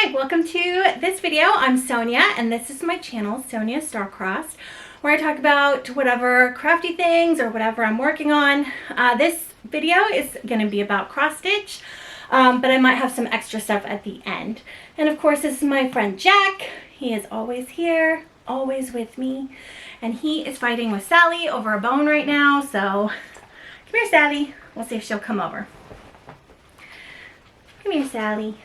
Hi, welcome to this video. I'm Sonia and this is my channel, Sonia Starcrossed, where I talk about whatever crafty things or whatever I'm working on. This video is going to be about cross stitch, but I might have some extra stuff at the end. And of course, this is my friend Jack. He is always here, always with me, and he is fighting with Sally over a bone right now. So come here, Sally. We'll see if she'll come over. Come here, Sally.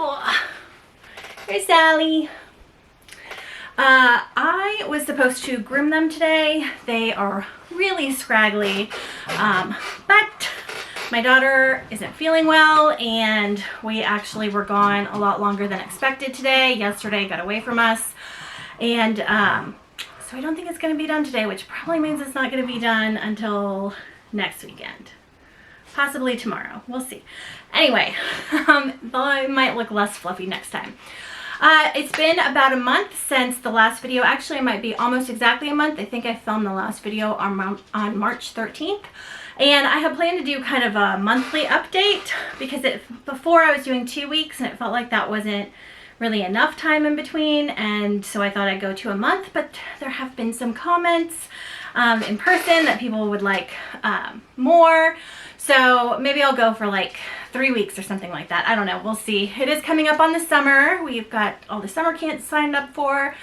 Oh, here's Sally. I was supposed to groom them today. They are really scraggly, but my daughter isn't feeling well, and we actually were gone a lot longer than expected today. Yesterday got away from us, and so I don't think it's going to be done today, which probably means it's not going to be done until next weekend. Possibly tomorrow. We'll see. Anyway, I might look less fluffy next time. It's been about a month since the last video. Actually, it might be almost exactly a month. I think I filmed the last video on March 13th. And I had planned to do kind of a monthly update because before I was doing 2 weeks and it felt like that wasn't really enough time in between. And so I thought I'd go to a month, but there have been some comments in person that people would like more. So maybe I'll go for like 3 weeks or something like that. I don't know. We'll see. It is coming up on the summer. We've got all the summer camps signed up for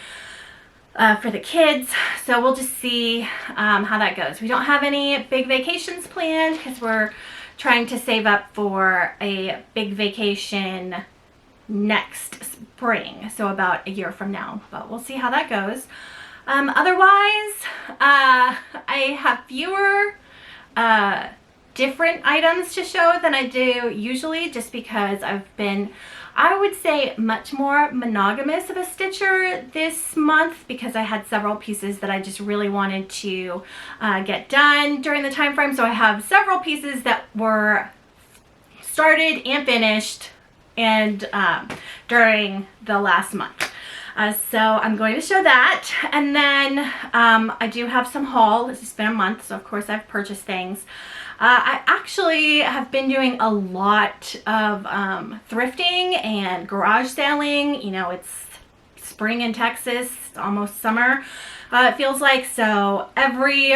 the kids. So we'll just see how that goes. We don't have any big vacations planned because we're trying to save up for a big vacation next spring. So about a year from now. But we'll see how that goes. Otherwise, I have fewer different items to show than I do usually, just because I've been, I would say, much more monogamous of a stitcher this month because I had several pieces that I just really wanted to get done during the time frame. So I have several pieces that were started and finished and during the last month. So I'm going to show that, and then I do have some haul. It's been a month, so of course I've purchased things. I actually have been doing a lot of thrifting and garage selling. You know, it's spring in Texas, it's almost summer, it feels like. So every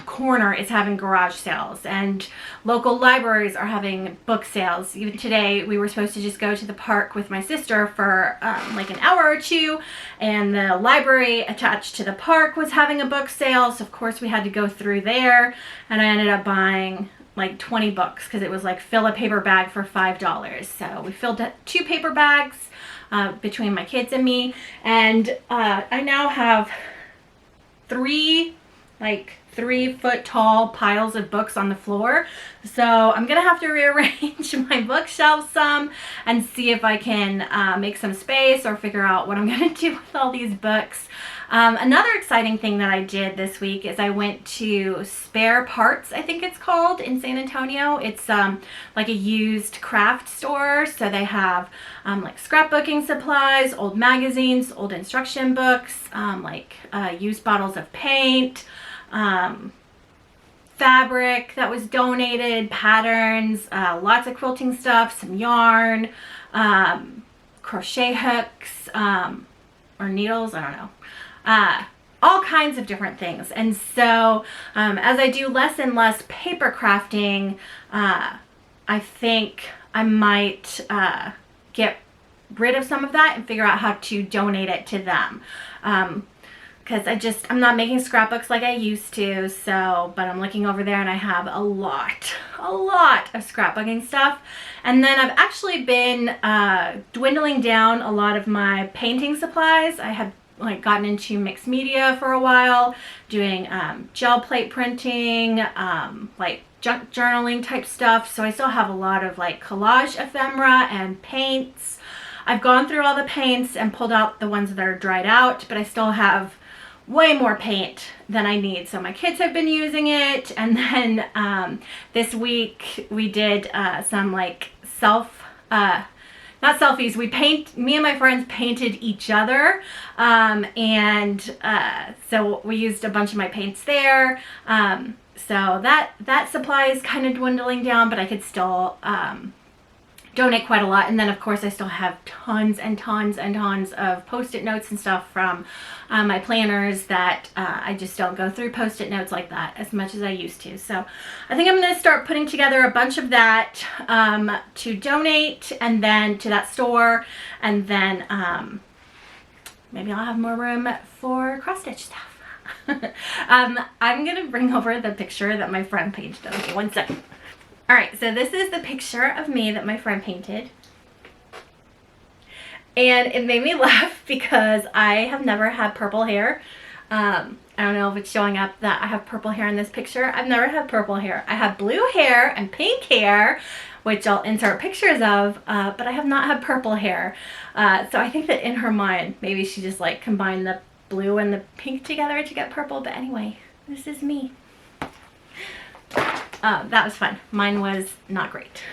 corner is having garage sales, and local libraries are having book sales. Even today, we were supposed to just go to the park with my sister for like an hour or two, and the library attached to the park was having a book sale. So of course we had to go through there, and I ended up buying like 20 books because it was like fill a paper bag for $5. So we filled 2 paper bags between my kids and me, and I now have 3 3-foot tall piles of books on the floor. So I'm gonna have to rearrange my bookshelf some and see if I can make some space or figure out what I'm gonna do with all these books. Another exciting thing that I did this week is I went to Spare Parts, I think it's called, in San Antonio. It's like a used craft store. So they have like scrapbooking supplies, old magazines, old instruction books, used bottles of paint, fabric that was donated, patterns, lots of quilting stuff, some yarn, crochet hooks, or needles, I don't know. All kinds of different things. And so as I do less and less paper crafting, I think I might get rid of some of that and figure out how to donate it to them. Because I'm not making scrapbooks like I used to, but I'm looking over there and I have a lot of scrapbooking stuff. And then I've actually been dwindling down a lot of my painting supplies. I had gotten into mixed media for a while, doing gel plate printing, junk journaling type stuff. So I still have a lot of collage ephemera and paints. I've gone through all the paints and pulled out the ones that are dried out, but I still have way more paint than I need. So my kids have been using it. And then this week we did some not selfies, me and my friends painted each other, so we used a bunch of my paints there. So that supply is kind of dwindling down, but I could still donate quite a lot. And then of course I still have tons and tons and tons of post-it notes and stuff from my planners that I just don't go through post-it notes like that as much as I used to. So I think I'm going to start putting together a bunch of that to donate, and then to that store, and then maybe I'll have more room for cross-stitch stuff. I'm going to bring over the picture that my friend painted. Okay, one second. Alright, so this is the picture of me that my friend painted. And it made me laugh because I have never had purple hair. I don't know if it's showing up that I have purple hair in this picture. I've never had purple hair. I have blue hair and pink hair, which I'll insert pictures of, but I have not had purple hair. So I think that in her mind, maybe she just like combined the blue and the pink together to get purple. But anyway, this is me. That was fun. Mine was not great.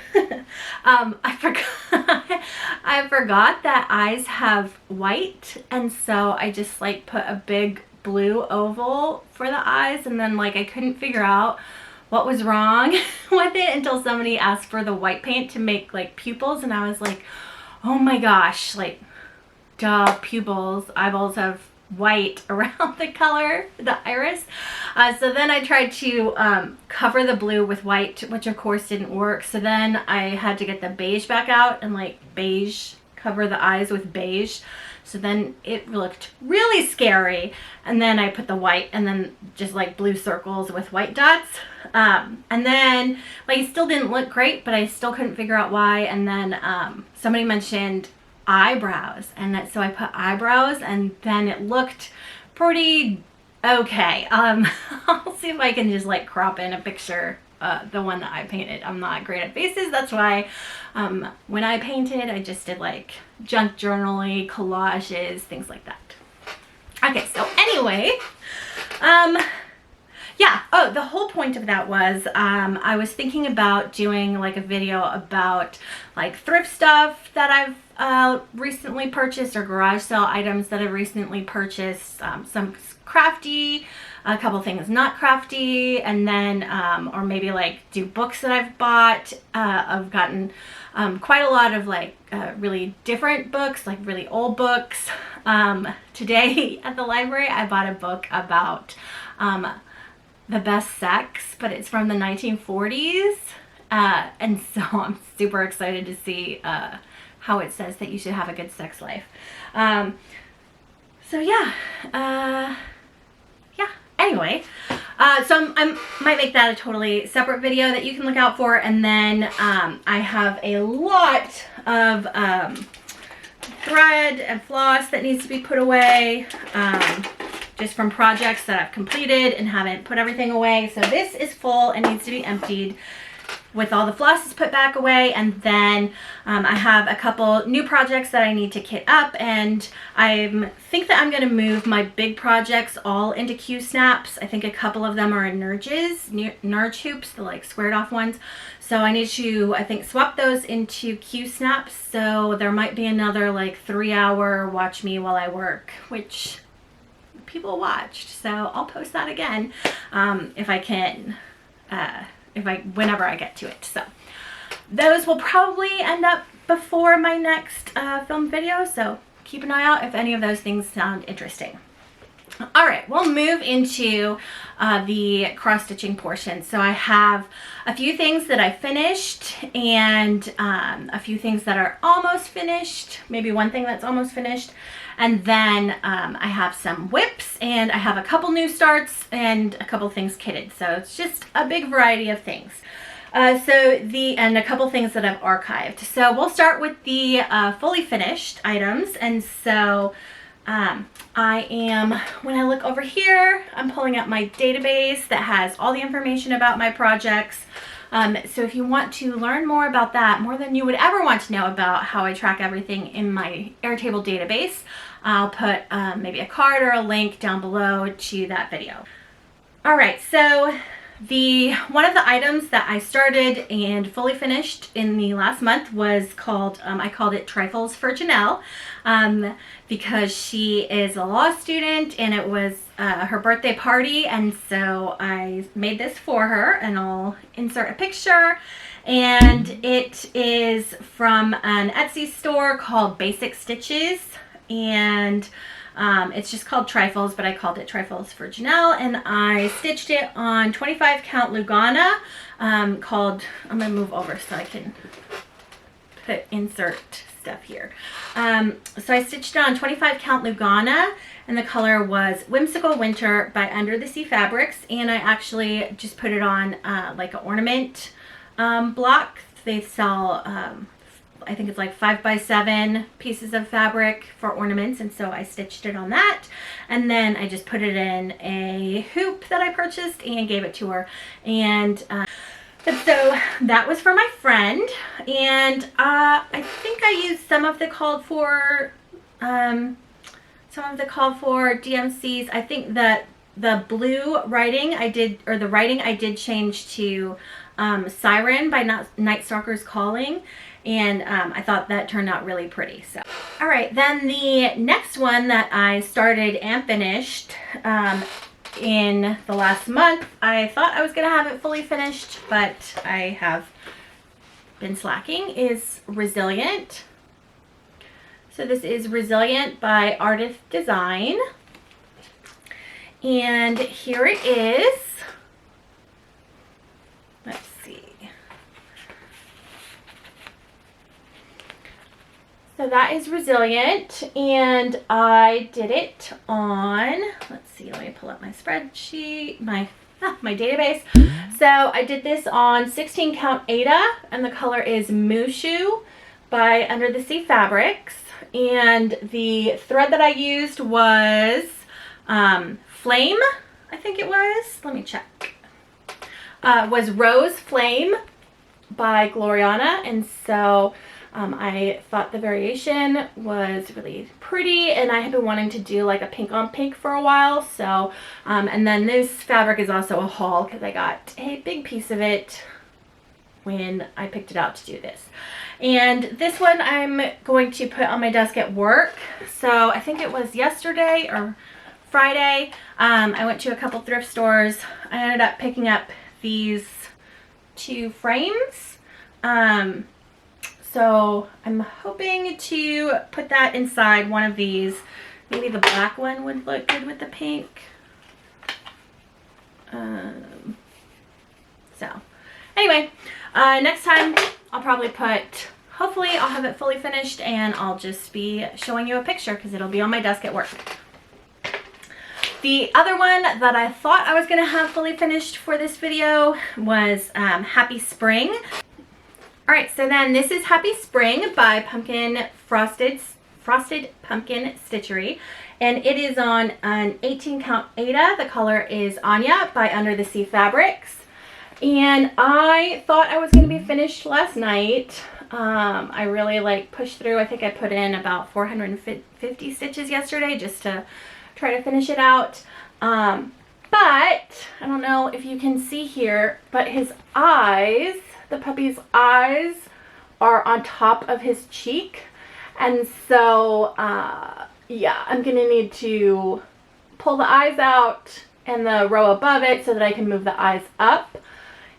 I forgot that eyes have white, and so I just like put a big blue oval for the eyes, and then like I couldn't figure out what was wrong with it until somebody asked for the white paint to make like pupils, and I was like, oh my gosh, like duh, pupils, eyeballs have white around the color, the iris. So then I tried to cover the blue with white, which of course didn't work. So then I had to get the beige back out and like beige, cover the eyes with beige. So then it looked really scary. And then I put the white and then just like blue circles with white dots. And then like it still didn't look great, but I still couldn't figure out why. And then somebody mentioned eyebrows, and so I put eyebrows, and then it looked pretty okay. I'll see if I can just like crop in a picture, the one that I painted. I'm not great at faces, that's why when I painted I just did like junk journaling, collages, things like that. Okay, so anyway, yeah, oh, the whole point of that was I was thinking about doing like a video about like thrift stuff that I've recently purchased, or garage sale items that I've recently purchased, some crafty, a couple things not crafty, and then or maybe like do books that I've bought. I've gotten quite a lot of like really different books, like really old books. Today at the library I bought a book about the best sex, but it's from the 1940s, and so I'm super excited to see how it says that you should have a good sex life. So yeah, anyway, so I might make that a totally separate video that you can look out for. And then I have a lot of thread and floss that needs to be put away, just from projects that I've completed and haven't put everything away. So this is full and needs to be emptied with all the flosses put back away. And then I have a couple new projects that I need to kit up, and I think that I'm going to move my big projects all into Q-snaps. I think a couple of them are in Nerge hoops, the like squared off ones. So I need to, I think, swap those into Q-snaps. So there might be another like 3-hour watch me while I work, which people watched. So I'll post that again if I can, whenever I get to it. So those will probably end up before my next film video, so keep an eye out if any of those things sound interesting. All right, we'll move into the cross-stitching portion. So I have a few things that I finished, and a few things that are almost finished, maybe one thing that's almost finished. And then I have some whips, and I have a couple new starts and a couple things kitted. So it's just a big variety of things. And a couple things that I've archived. So we'll start with the fully finished items. And so when I look over here, I'm pulling up my database that has all the information about my projects. So if you want to learn more about that, more than you would ever want to know about how I track everything in my Airtable database, I'll put maybe a card or a link down below to that video. All right, so One of the items that I started and fully finished in the last month was called, I called it Trifles for Janelle, because she is a law student and it was her birthday party, and so I made this for her, and I'll insert a picture. And it is from an Etsy store called Basic Stitches, and it's just called Trifles, but I called it Trifles for Janelle, and I stitched it on 25 count Lugana, I'm gonna move over so I can insert stuff here. So I stitched it on 25 count Lugana, and the color was Whimsical Winter by Under the Sea Fabrics, and I actually just put it on like an ornament block. They sell I think it's like 5x7 pieces of fabric for ornaments, and so I stitched it on that, and then I just put it in a hoop that I purchased and gave it to her. And so that was for my friend, and I think I used some of the called for DMCs. I think that the blue writing I did, or the writing I did change to Siren by Night Stalker's Calling, and I thought that turned out really pretty. So all right, then the next one that I started and finished in the last month, I thought I was gonna have it fully finished, but I have been slacking, is Resilient. So this is Resilient by Ardith Design, and here it is. Let's see. So that is Resilient, and I did it on, let's see, let me pull up my spreadsheet, my database. So I did this on 16 count Aida, and the color is Mushu by Under the Sea Fabrics, and the thread that I used was Flame, I think it was, let me check, was Rose Flame by Gloriana, and so I thought the variation was really pretty, and I had been wanting to do like a pink on pink for a while. So and then this fabric is also a haul because I got a big piece of it when I picked it out to do this. And this one I'm going to put on my desk at work. So I think it was yesterday or Friday, I went to a couple thrift stores. I ended up picking up these 2 frames. So I'm hoping to put that inside one of these. Maybe the black one would look good with the pink. So anyway, next time I'll probably hopefully I'll have it fully finished, and I'll just be showing you a picture because it'll be on my desk at work. The other one that I thought I was going to have fully finished for this video was Happy Spring. Alright, so then this is Happy Spring by Frosted Pumpkin Stitchery, and it is on an 18 count Aida. The color is Anya by Under the Sea Fabrics, and I thought I was going to be finished last night. I really pushed through. I think I put in about 450 stitches yesterday just to try to finish it out. But I don't know if you can see here, but his eyes, the puppy's eyes, are on top of his cheek, and so yeah, I'm gonna need to pull the eyes out and the row above it so that I can move the eyes up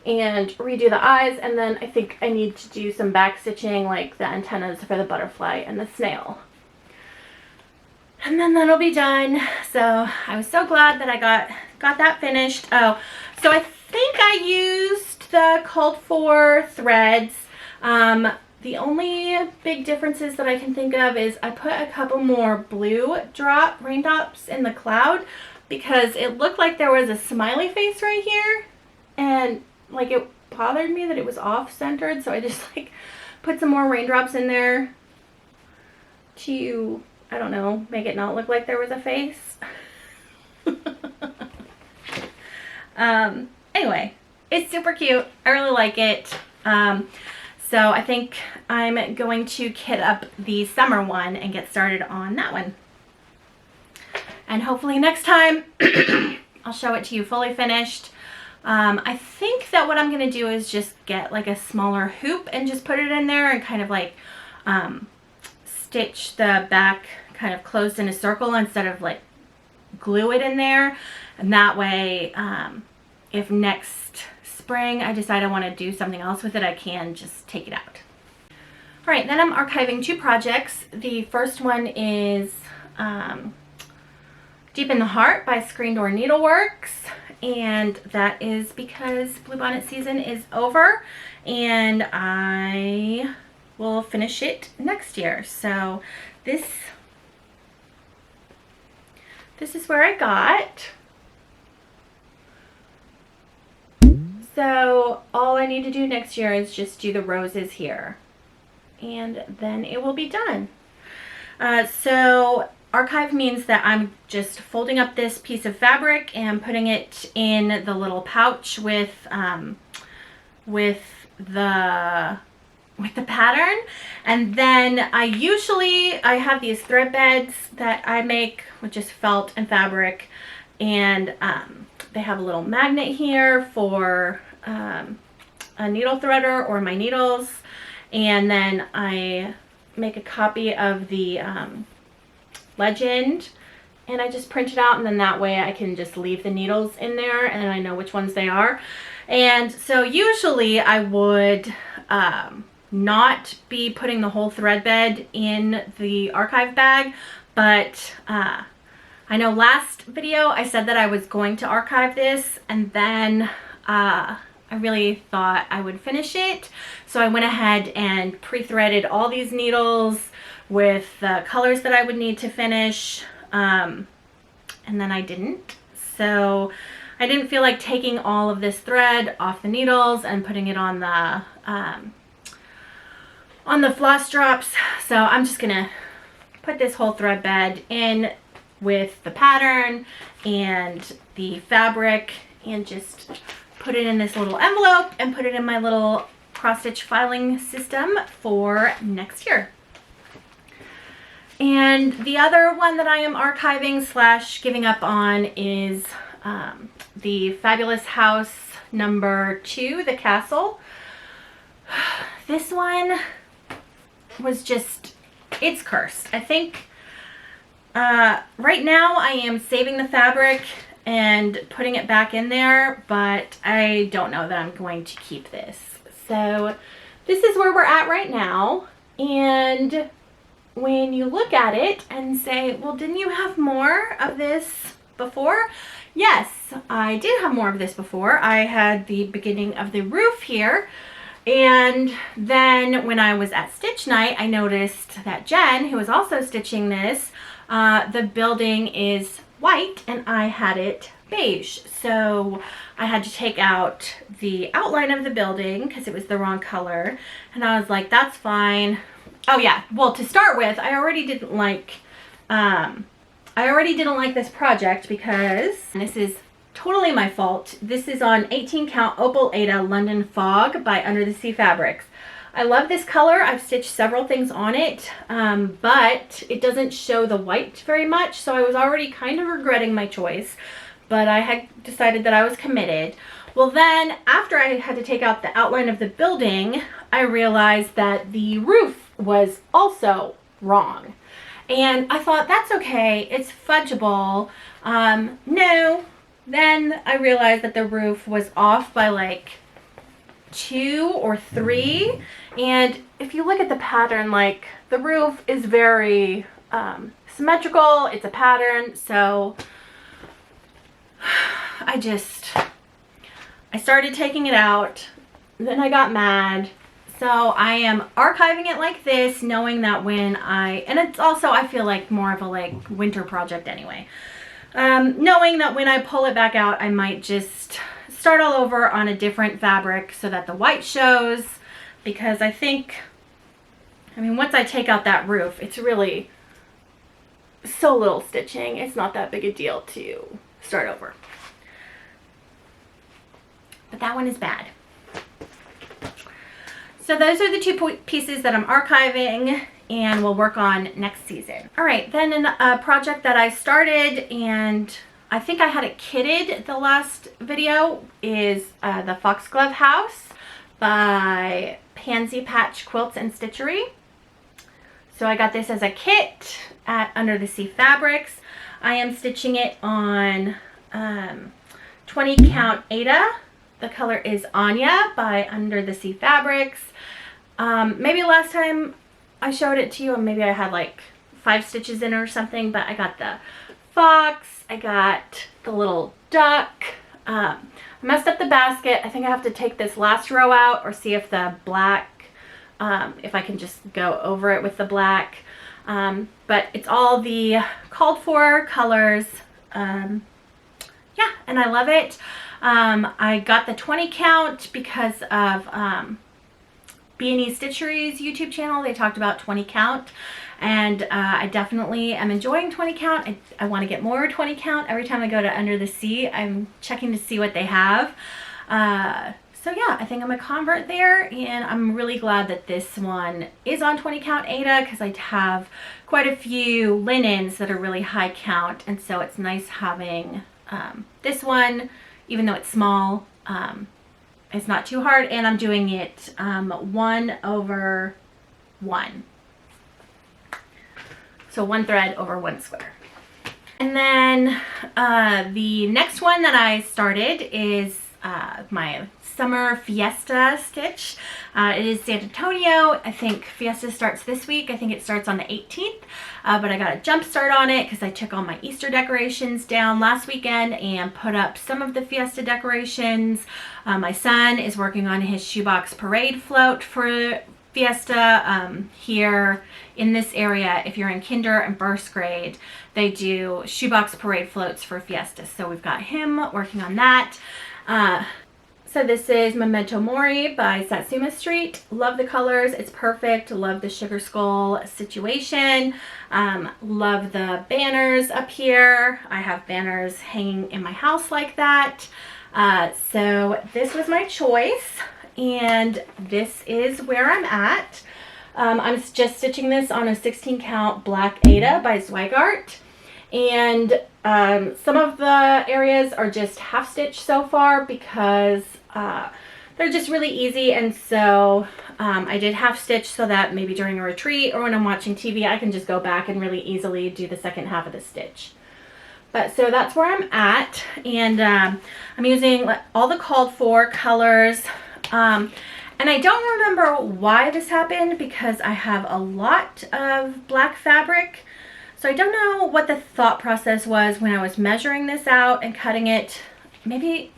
and redo the eyes, and then I think I need to do some back stitching like the antennas for the butterfly and the snail, and then that'll be done. So I was so glad that I got that finished. Oh, so I think I used the called for threads. The only big differences that I can think of is I put a couple more blue raindrops in the cloud because it looked like there was a smiley face right here, and it bothered me that it was off centered, so I just put some more raindrops in there to, I don't know, make it not look like there was a face. Anyway, it's super cute. I really like it. So I think I'm going to kit up the summer one and get started on that one. And hopefully next time I'll show it to you fully finished. I think that what I'm going to do is just get like a smaller hoop and just put it in there and kind of like stitch the back kind of closed in a circle instead of like glue it in there. And that way, if next spring I decide I want to do something else with it, I can just take it out. All right, then I'm archiving two projects. The first one is Deep in the Heart by Screen Door Needleworks, and that is because bluebonnet season is over and I will finish it next year. So this is where I got. So all I need to do next year is just do the roses here, and then it will be done. So archive means that I'm just folding up this piece of fabric and putting it in the little pouch with the pattern. And then I have these thread beds that I make with just felt and fabric, and they have a little magnet here for a needle threader or my needles, and then I make a copy of the legend and I just print it out, and then that way I can just leave the needles in there and I know which ones they are. And so usually I would not be putting the whole thread bed in the archive bag, but I know last video I said that I was going to archive this, and then I really thought I would finish it, so I went ahead and pre-threaded all these needles with the colors that I would need to finish, and then I didn't. So I didn't feel like taking all of this thread off the needles and putting it on the floss drops. So I'm just gonna put this whole thread bed in with the pattern and the fabric and just put it in this little envelope and put it in my little cross-stitch filing system for next year. And the other one that I am archiving / giving up on is the Fabulous House #2, the castle. This one was just, it's cursed. I think right now I am saving the fabric and putting it back in there, but I don't know that I'm going to keep this. So this is where we're at right now. And when you look at it and say, well, didn't you have more of this before? Yes, I did have more of this before. I had the beginning of the roof here, and then when I was at Stitch Night, I noticed that Jen, who was also stitching this, the building is white and I had it beige. So I had to take out the outline of the building because it was the wrong color, and I was like, that's fine. Oh yeah, well, to start with, I already didn't like this project because this is totally my fault. This is on 18 count Opal Aida London Fog by Under the Sea Fabrics. I love this color. I've stitched several things on it, but it doesn't show the white very much, so I was already kind of regretting my choice, but I had decided that I was committed. Well, then after I had to take out the outline of the building, I realized that the roof was also wrong. And I thought, that's okay, it's fudgeable. No. Then I realized that the roof was off by like 2 or 3. And if you look at the pattern, like, the roof is very symmetrical. It's a pattern. So I started taking it out. Then I got mad. So I am archiving it like this, knowing that when and it's also, I feel like, more of a like winter project anyway. Knowing that when I pull it back out, I might just start all over on a different fabric so that the white shows, because I mean, once I take out that roof, it's really so little stitching. It's not that big a deal to start over. But that one is bad. So those are the 2 pieces that I'm archiving and we'll work on next season. All right, then a project that I started and I think I had it kitted. The last video is the Foxglove House by Pansy Patch Quilts and Stitchery. So I got this as a kit at Under the Sea Fabrics. I am stitching it on 20 count Aida. The color is Anya by Under the Sea Fabrics. Maybe last time I showed it to you, and maybe I had like 5 stitches in it or something, but I got the fox, I got the little duck. I messed up the basket. I think I have to take this last row out or see if the black, if I can just go over it with the black. But it's all the called for colors. Yeah, and I love it. I got the 20 count because of B&E Stitchery's YouTube channel. They talked about 20 count, and I definitely am enjoying 20 count. I want to get more 20 count. Every time I go to Under the Sea, I'm checking to see what they have. So yeah, I think I'm a convert there, and I'm really glad that this one is on 20 count Aida, because I have quite a few linens that are really high count, and so it's nice having this one, even though it's small. It's not too hard, and I'm doing it 1/1. So 1 thread over 1 square. And then the next one that I started is my summer fiesta stitch. It is San Antonio. I think fiesta starts this week. I think it starts on the 18th, but I got a jump start on it because I took all my Easter decorations down last weekend and put up some of the fiesta decorations. My son is working on his shoebox parade float for fiesta. Here in this area, if you're in kinder and first grade, they do shoebox parade floats for fiesta. So we've got him working on that. So this is Memento Mori by Satsuma Street. Love the colors. It's perfect. Love the sugar skull situation. Love the banners up here. I have banners hanging in my house like that. So this was my choice, and this is where I'm at. I'm just stitching this on a 16 count black Aida by Zweigart. And some of the areas are just half stitch so far because they're just really easy, and so I did half stitch so that maybe during a retreat or when I'm watching TV I can just go back and really easily do the second half of the stitch. But so that's where I'm at, and I'm using all the called for colors, and I don't remember why this happened because I have a lot of black fabric. So I don't know what the thought process was when I was measuring this out and cutting it. Maybe,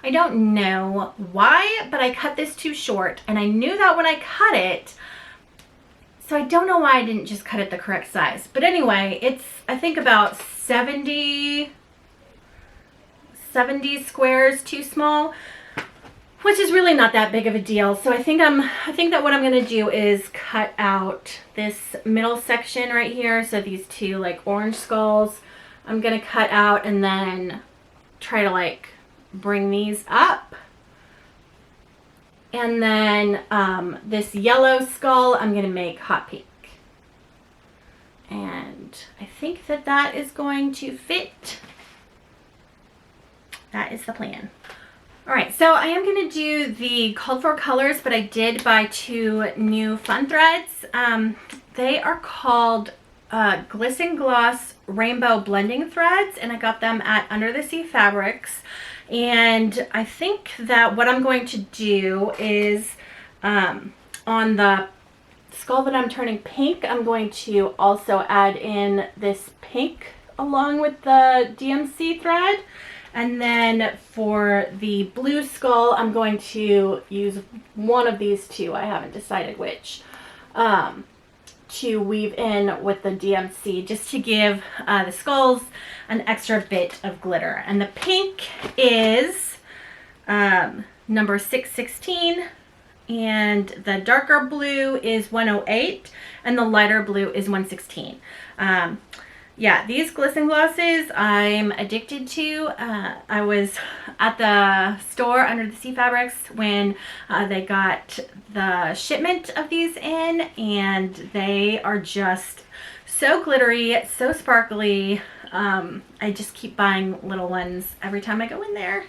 I don't know why, but I cut this too short, and I knew that when I cut it. So I don't know why I didn't just cut it the correct size. But anyway, it's, I think, about 70 squares too small, which is really not that big of a deal. So I think that what I'm going to do is cut out this middle section right here. So these two like orange skulls, I'm going to cut out and then try to like bring these up. And then this yellow skull, I'm going to make hot pink. And I think that that is going to fit. That is the plan. All right, so I am going to do the called for colors, but I did buy 2 new fun threads. They are called Glisten Gloss Rainbow Blending Threads, and I got them at Under the Sea Fabrics. And I think that what I'm going to do is on the skull that I'm turning pink, I'm going to also add in this pink along with the DMC thread. And then for the blue skull, I'm going to use one of these two, I haven't decided which, to weave in with the DMC just to give the skulls an extra bit of glitter. And the pink is number 616, and the darker blue is 108, and the lighter blue is 116. Yeah, these glisten glosses I'm addicted to. I was at the store Under the Sea Fabrics when they got the shipment of these in, and they are just so glittery, so sparkly. I just keep buying little ones every time I go in there.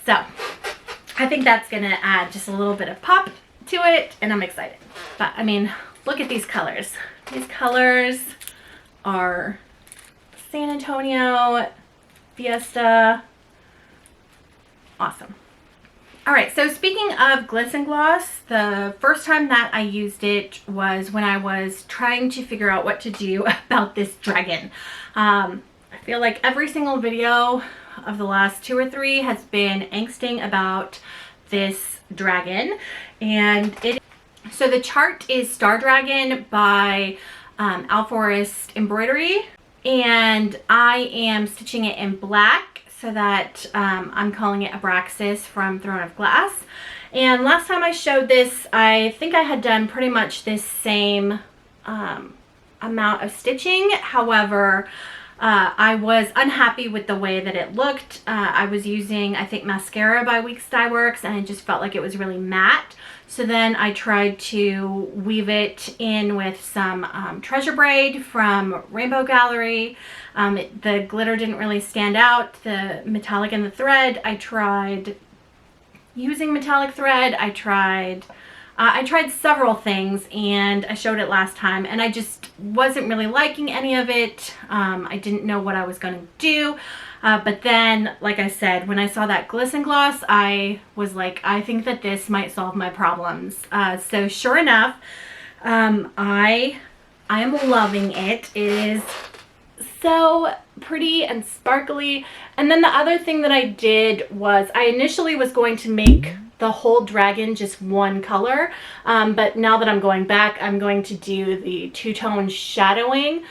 So I think that's gonna add just a little bit of pop to it, and I'm excited. But I mean, look at these colors. These colors are San Antonio, Fiesta, awesome. All right, so speaking of Glitz and Gloss, the first time that I used it was when I was trying to figure out what to do about this dragon. I feel like every single video of the last 2 or 3 has been angsting about this dragon, and so the chart is Star Dragon by OwlForest Embroidery, and I am stitching it in black so that I'm calling it Abraxas from Throne of Glass. And last time I showed this, I think I had done pretty much this same amount of stitching. However, I was unhappy with the way that it looked. I was using, I think, mascara by Zweigart, and it just felt like it was really matte. So then I tried to weave it in with some treasure braid from Rainbow Gallery. The glitter didn't really stand out. The metallic in the thread, I tried using metallic thread. I tried several things, and I showed it last time, and I just wasn't really liking any of it. I didn't know what I was going to do. But then, like I said, when I saw that Glitz and Gloss, I was like, I think that this might solve my problems. So sure enough, I am loving it. It is so pretty and sparkly. And then the other thing that I did was I initially was going to make the whole dragon just one color, but now that I'm going back, I'm going to do the two-tone shadowing.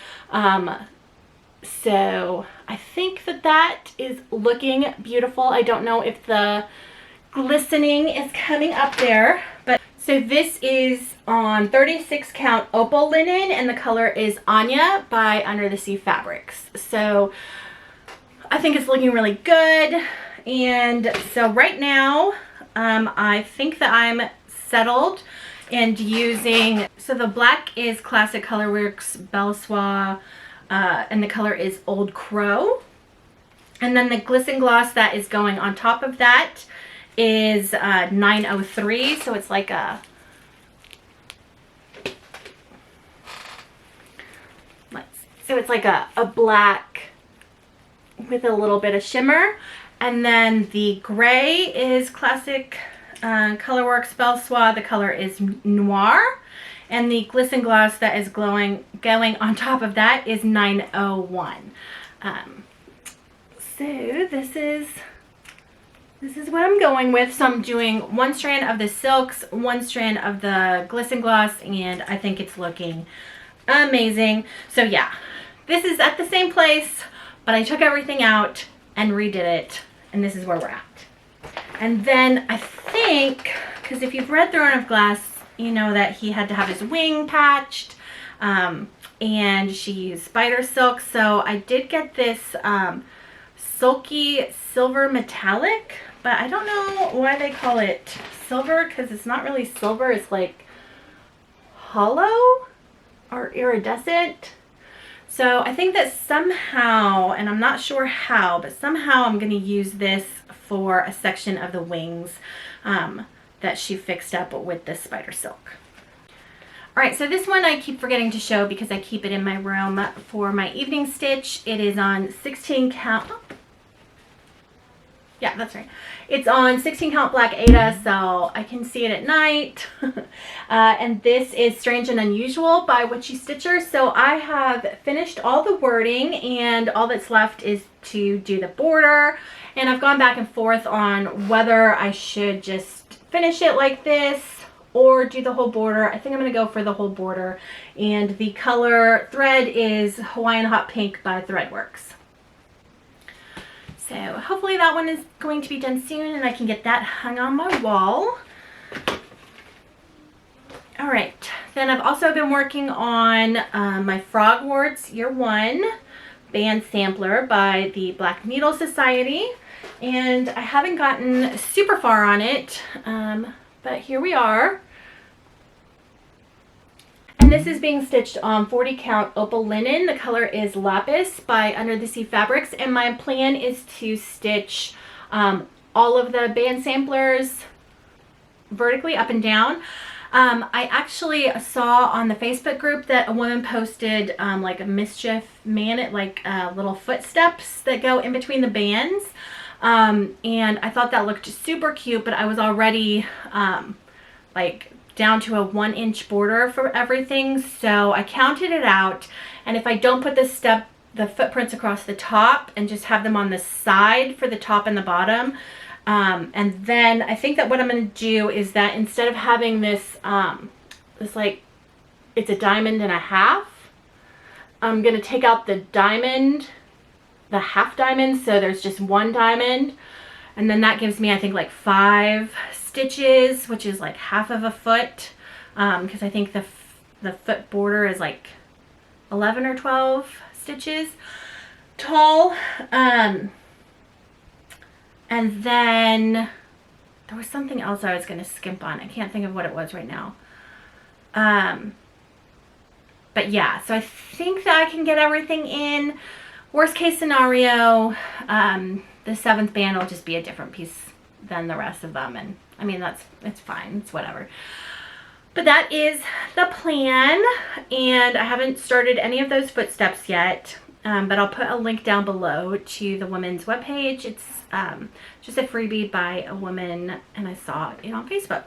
So I think that that is looking beautiful. I don't know if the glistening is coming up there, but so this is on 36 count Opal linen, and the color is Aine by Under the Sea Fabrics. So I think it's looking really good. And so right now, I think that I'm settled and using, so the black is Classic Colorworks Belsois, and the color is Old Crow. And then the Glitz and Gloss that is going on top of that is 903. So it's like a, so it's like a black with a little bit of shimmer. And then the gray is Classic Colorworks Belsois. The color is Noir. And the Glitz and Gloss that is going on top of that is 901. So this is what I'm going with. So I'm doing one strand of the silks, one strand of the Glitz and Gloss, and I think it's looking amazing. So yeah, this is at the same place, but I took everything out and redid it, and this is where we're at. And then I think, because if you've read Throne of Glass, you know that he had to have his wing patched, and she used spider silk. So I did get this silky silver metallic, but I don't know why they call it silver, because it's not really silver. It's like hollow or iridescent. So I think that somehow, and I'm not sure how, but somehow I'm going to use this for a section of the wings that she fixed up with this spider silk. All right, so this one I keep forgetting to show because I keep it in my room for my evening stitch. It is on 16 count. Oh. Yeah, that's right. It's on 16 count black Aida, so I can see it at night. And this is Strange and Unusual by Witchy Stitcher. So I have finished all the wording, and all that's left is to do the border. And I've gone back and forth on whether I should just finish it like this or do the whole border. I think I'm going to go for the whole border. And the color thread is Hawaiian Hot Pink by Threadworks. So hopefully that one is going to be done soon and I can get that hung on my wall. All right, then I've also been working on my Frogwarts Year 1 band sampler by the Black Needle Society. And I haven't gotten super far on it, but here we are. And this is being stitched on 40 count Opal linen. The color is Lapis by Under the Sea Fabrics. And my plan is to stitch all of the band samplers vertically up and down. I actually saw on the Facebook group that a woman posted like a mischief man, like little footsteps that go in between the bands. And I thought that looked super cute, but I was already like down to a 1-inch border for everything. So I counted it out. And if I don't put the footprints across the top and just have them on the side for the top and the bottom, and then I think that what I'm going to do is that instead of having this, like, it's a diamond and a half, I'm going to take out the diamond, the half diamond, so there's just one diamond. And then that gives me, I think, like 5 stitches, which is like half of a foot, because I think the foot border is like 11 or 12 stitches tall. And then there was something else I was going to skimp on. I can't think of what it was right now. But yeah, so I think that I can get everything in. Worst case scenario, the 7th band will just be a different piece than the rest of them. And I mean, it's fine. It's whatever. But that is the plan. And I haven't started any of those footsteps yet. But I'll put a link down below to the women's webpage. It's just a freebie by a woman, and I saw it on Facebook.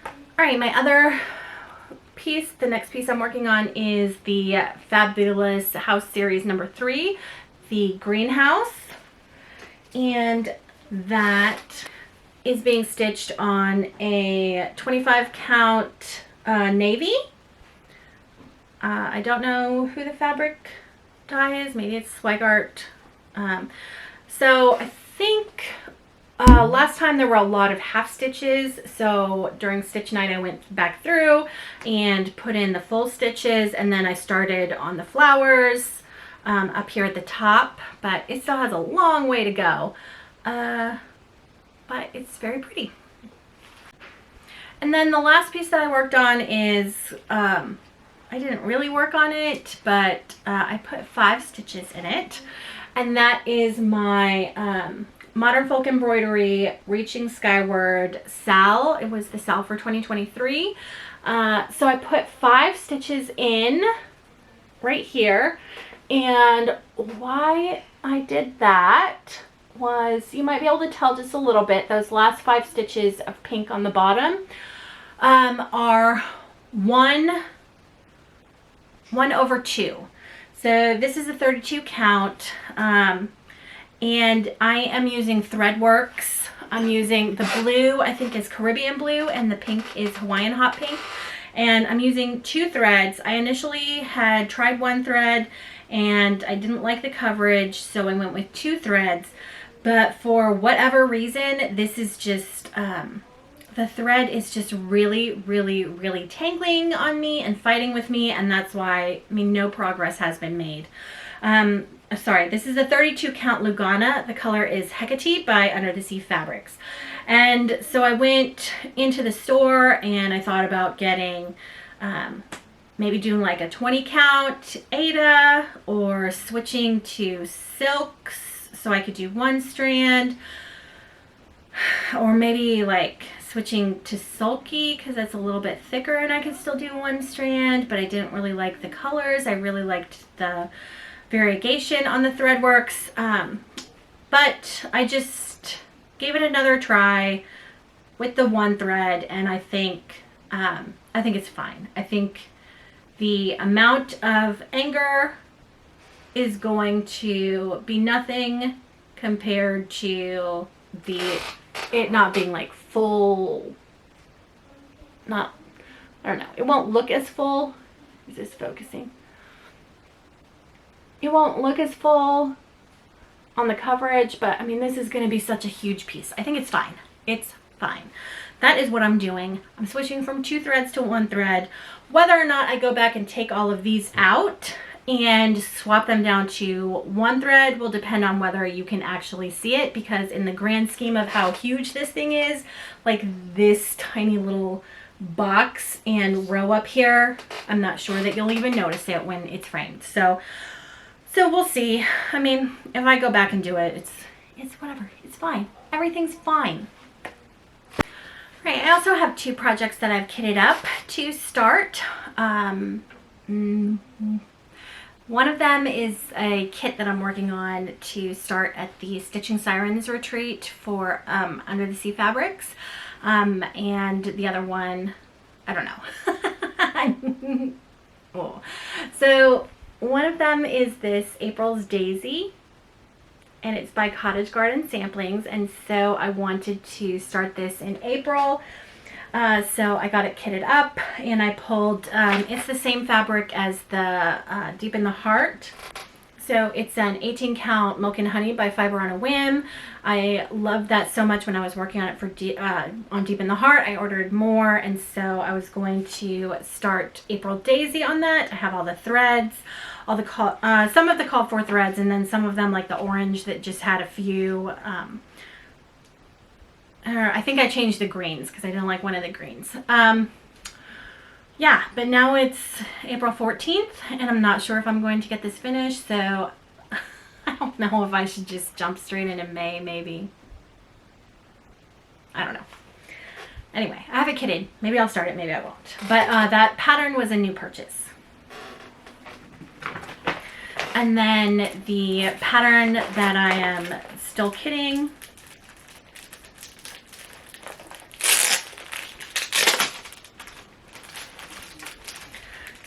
All right, my other piece, the next piece I'm working on is the Fabulous House Series number 3, the greenhouse. And that is being stitched on a 25 count navy. I don't know who the fabric dye is. Maybe it's Zweigart. So I think last time there were a lot of half stitches, so during stitch night I went back through and put in the full stitches, and then I started on the flowers up here at the top, but it still has a long way to go, but it's very pretty. And then the last piece that I worked on is I didn't really work on it, but I put 5 stitches in it. And that is my Modern Folk Embroidery Reaching Skyward Sal. It was the Sal for 2023. So I put 5 stitches in right here. And why I did that was, you might be able to tell just a little bit, those last 5 stitches of pink on the bottom are 1/2. So this is a 32 count, and I am using Threadworks. I'm using the blue, I think is Caribbean blue, and the pink is Hawaiian hot pink. And I'm using 2 threads. I initially had tried 1 thread and I didn't like the coverage, so I went with 2 threads. But for whatever reason, this is just, the thread is just really, really, really tangling on me and fighting with me, and that's why, I mean, no progress has been made. Sorry, this is a 32 count Lugana. The color is Hecate by Under the Sea Fabrics. And so I went into the store and I thought about getting, maybe doing like a 20 count Aida, or switching to silks so I could do 1 strand, or maybe like switching to sulky because that's a little bit thicker and I could still do 1 strand, but I didn't really like the colors. I really liked the variegation on the Threadworks, but I just gave it another try with the 1 thread, and I think it's fine. I think the amount of anger is going to be nothing compared to it not being like full, I don't know, it won't look as full. Is this focusing? It won't look as full on the coverage, but I mean, this is going to be such a huge piece. I think it's fine. It's fine. That is what I'm doing. I'm switching from 2 threads to 1 thread. Whether or not I go back and take all of these out and swap them down to 1 thread will depend on whether you can actually see it, because in the grand scheme of how huge this thing is, like this tiny little box and row up here, I'm not sure that you'll even notice it when it's framed. So we'll see. I mean, if I go back and do it, it's whatever. It's fine. Everything's fine. Right, I also have 2 projects that I've kitted up to start. One of them is a kit that I'm working on to start at the Stitching Sirens retreat for Under the Sea Fabrics. And the other one, I don't know. Oh. So one of them is this April's Daisy, and it's by Cottage Garden Samplings, and so I wanted to start this in April. So I got it kitted up, and I pulled, it's the same fabric as the Deep in the Heart. So it's an 18 count Milk and Honey by Fiber on a Whim. I loved that so much when I was working on it for on Deep in the Heart. I ordered more, and so I was going to start April Daisy on that. I have all the threads, all the some of the called for threads, and then some of them like the orange that just had a few. I think I changed the greens because I didn't like one of the greens. Yeah, but now it's April 14th, and I'm not sure if I'm going to get this finished, so I don't know if I should just jump straight into May, maybe. I don't know. Anyway, I have it kitted. Maybe I'll start it, maybe I won't. But that pattern was a new purchase. And then the pattern that I am still kitting,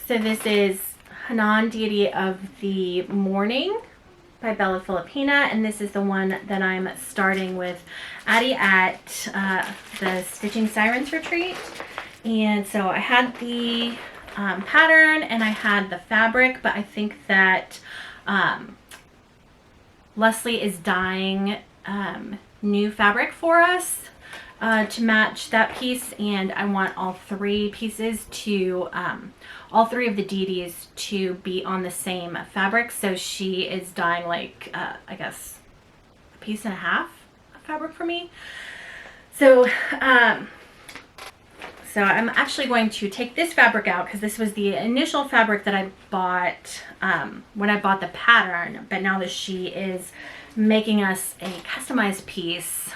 so this is Hanan, Deity of the Morning by Bella Filipina, and this is the one that I'm starting with Addie at the Stitching Sirens retreat. And so I had the pattern and I had the fabric, but I think that Leslie is dyeing new fabric for us to match that piece, and I want all 3 pieces to all 3 of the deities to be on the same fabric. So she is dyeing like I guess a piece and a half of fabric for me. So so I'm actually going to take this fabric out because this was the initial fabric that I bought when I bought the pattern, but now that she is making us a customized piece,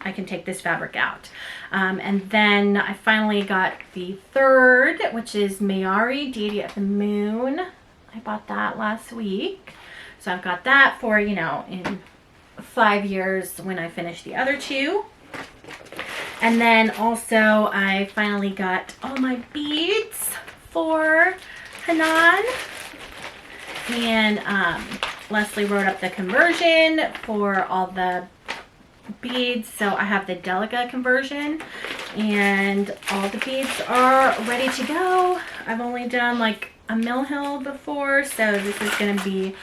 I can take this fabric out. And then I finally got the 3rd, which is Mayari, Deity of the Moon. I bought that last week. So I've got that for, you know, in 5 years when I finish the other 2. And then also I finally got all my beads for Hanan. And Leslie wrote up the conversion for all the beads, so I have the Delica conversion and all the beads are ready to go. I've only done like a mill hill before, so this is going to be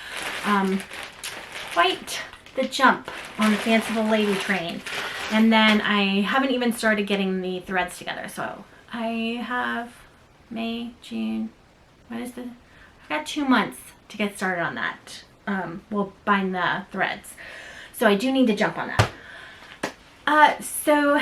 quite the jump on the Fanciful Lady train. And then I haven't even started getting the threads together, so I have May, June, I've got 2 months to get started on that. We'll bind the threads, so I do need to jump on that. So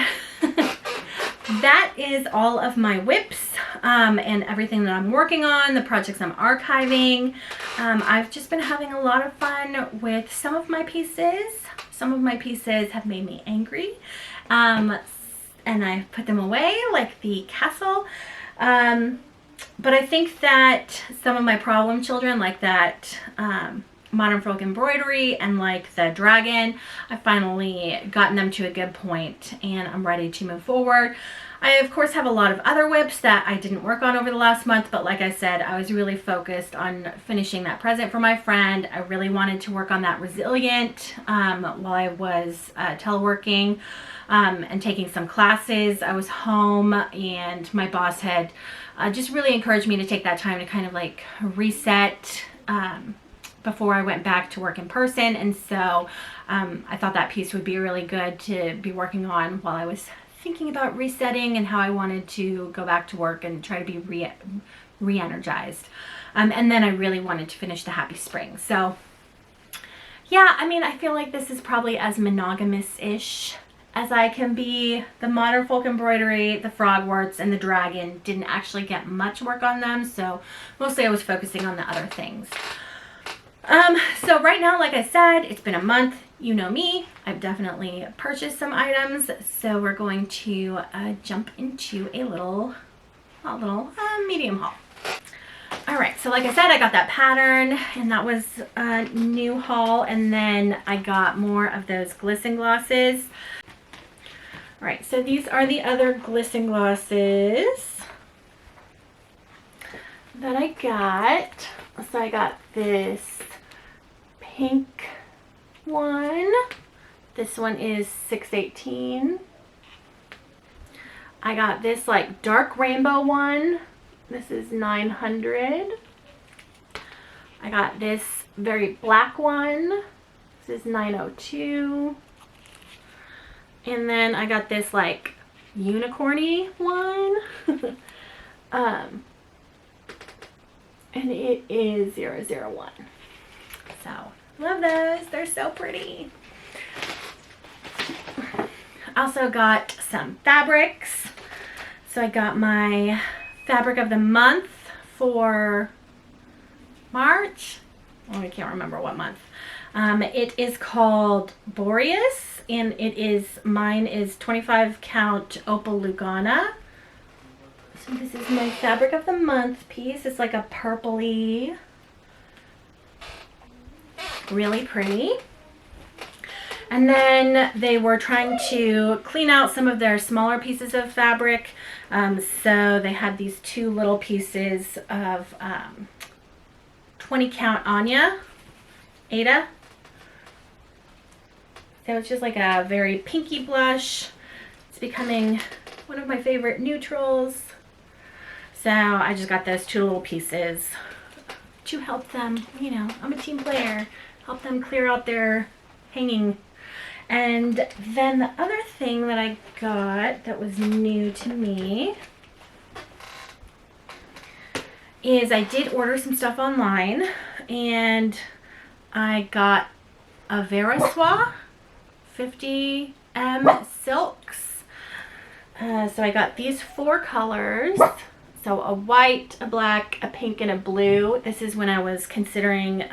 that is all of my whips and everything that I'm working on, the projects I'm archiving. I've just been having a lot of fun with some of my pieces. Some of my pieces have made me angry, and I put them away, like the castle. But I think that some of my problem children, like that Modern Folk Embroidery and like the dragon, I've finally gotten them to a good point and I'm ready to move forward. I of course have a lot of other whips that I didn't work on over the last month, but like I said, I was really focused on finishing that present for my friend. I really wanted to work on that Resilient while I was teleworking and taking some classes. I was home and my boss had just really encouraged me to take that time to kind of like reset before I went back to work in person. And so I thought that piece would be really good to be working on while I was thinking about resetting and how I wanted to go back to work and try to be re-energized. And then I really wanted to finish the Happy Spring. So yeah, I mean, I feel like this is probably as monogamous-ish as I can be. The modern folk embroidery, the frogworts, and the dragon didn't actually get much work on them, so mostly I was focusing on the other things. So right now, like I said, it's been a month. You know me, I've definitely purchased some items, so we're going to jump into a medium haul. All right, so like I said, I got that pattern, and that was a new haul, and then I got more of those glisten glosses. All right, so these are the other glisten glosses that I got. So I got this pink one. This one is $6.18. I got this like dark rainbow one. This is $900. I got this very black one. This is $902. And then I got this like unicorny one. And it is 001. So love those. They're so pretty. Also got some fabrics. So I got my fabric of the month for March. Oh, I can't remember what month. It is called Boreas, and mine is 25 count Opal Lugana. So this is my fabric of the month piece. It's like a purpley, really pretty. And then they were trying to clean out some of their smaller pieces of fabric. So they had these two little pieces of 20 count Aida. So it's just like a very pinky blush. It's becoming one of my favorite neutrals. So I just got those two little pieces to help them, you know, I'm a team player, help them clear out their hanging. And then the other thing that I got that was new to me is I did order some stuff online, and I got a Veriswa 50M silks. So I got these 4 colors. So a white, a black, a pink, and a blue. This is when I was considering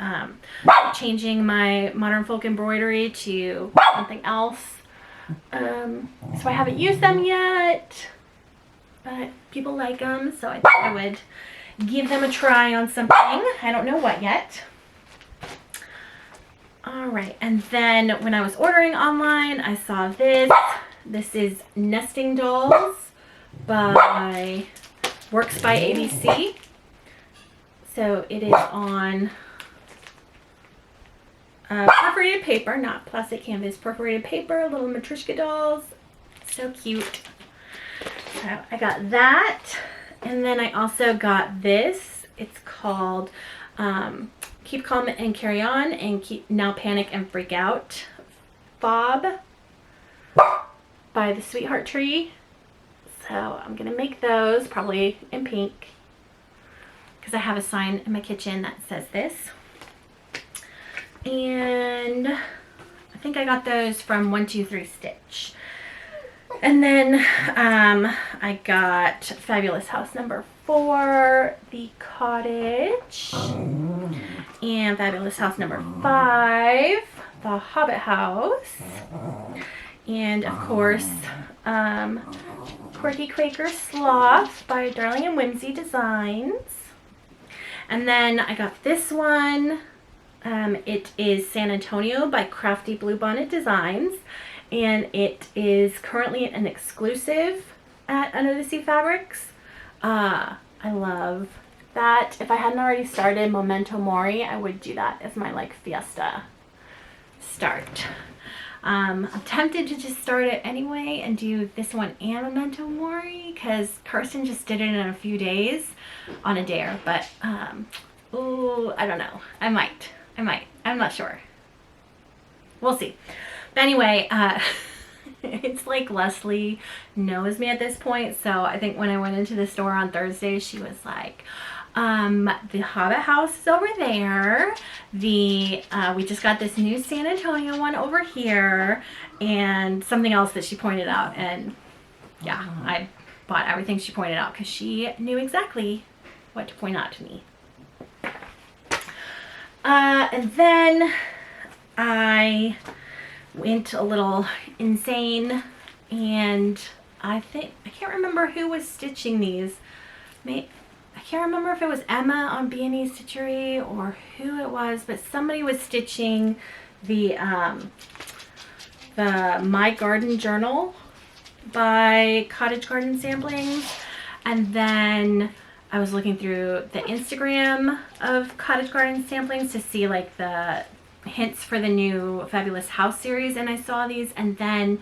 changing my modern folk embroidery to something else. So I haven't used them yet, but people like them, so I thought I would give them a try on something. I don't know what yet. All right, and then when I was ordering online, I saw this. This is Nesting Dolls by Works by ABC. So it is on perforated paper, not plastic canvas, perforated paper, little Matryoshka dolls. So cute. So I got that. And then I also got this. It's called Keep Calm and Carry On, and Now Panic and Freak Out Fob by the Sweetheart Tree. So I'm going to make those probably in pink because I have a sign in my kitchen that says this. And I think I got those from 123 Stitch. And then I got Fabulous House number 4, the Cottage, and Fabulous House number 5, the Hobbit House, and of course Quirky Quaker Sloth by Darling and Whimsy Designs. And then I got this one. It is San Antonio by Crafty Bluebonnet Designs, and it is currently an exclusive at Under the Sea Fabrics. I love that. If I hadn't already started Memento Mori, I would do that as my like fiesta start. I'm tempted to just start it anyway and do this one and Memento Mori because Kirsten just did it in a few days on a dare, but ooh, I don't know. I might. I'm not sure. We'll see. But anyway, it's like Leslie knows me at this point, so I think when I went into the store on Thursday, she was like, The Hobbit house is over there. We just got this new San Antonio one over here, and something else that she pointed out. And yeah, I bought everything she pointed out because she knew exactly what to point out to me. And then I went a little insane, and I can't remember who was stitching these. I can't remember if it was Emma on B&E Stitchery or who it was, but somebody was stitching the My Garden Journal by Cottage Garden Samplings. And then I was looking through the Instagram of Cottage Garden Samplings to see like the hints for the new Fabulous House series, and I saw these, and then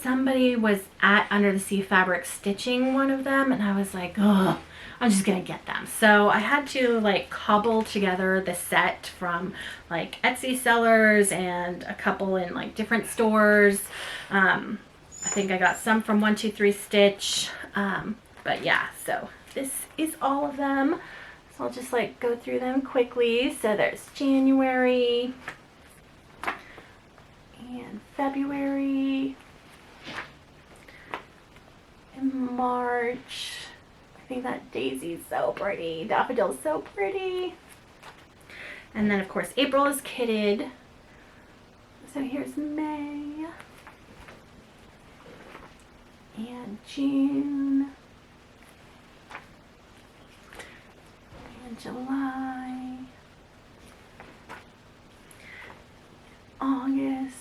somebody was at Under the Sea Fabric stitching one of them, and I was like, oh, I'm just gonna get them. So I had to like cobble together the set from like Etsy sellers and a couple in like different stores. I think I got some from 123 Stitch, but yeah, so this is all of them. So I'll just like go through them quickly. So there's January and February and March. I think that daisy's so pretty. Daffodil's so pretty. And then of course April is kitted. So here's May and June. July, August,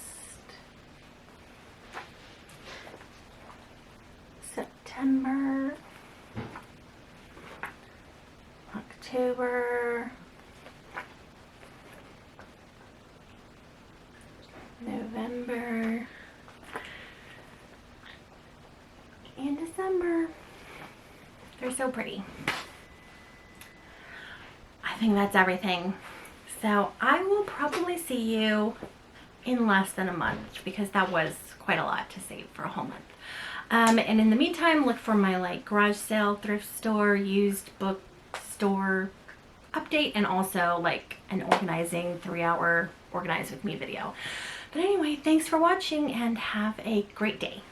September, October, November, and December. They're so pretty. I think that's everything. So I will probably see you in less than a month because that was quite a lot to save for a whole month. And in the meantime, look for my like garage sale, thrift store, used book store update, and also like an organizing 3-hour organize with me video. But anyway, thanks for watching and have a great day.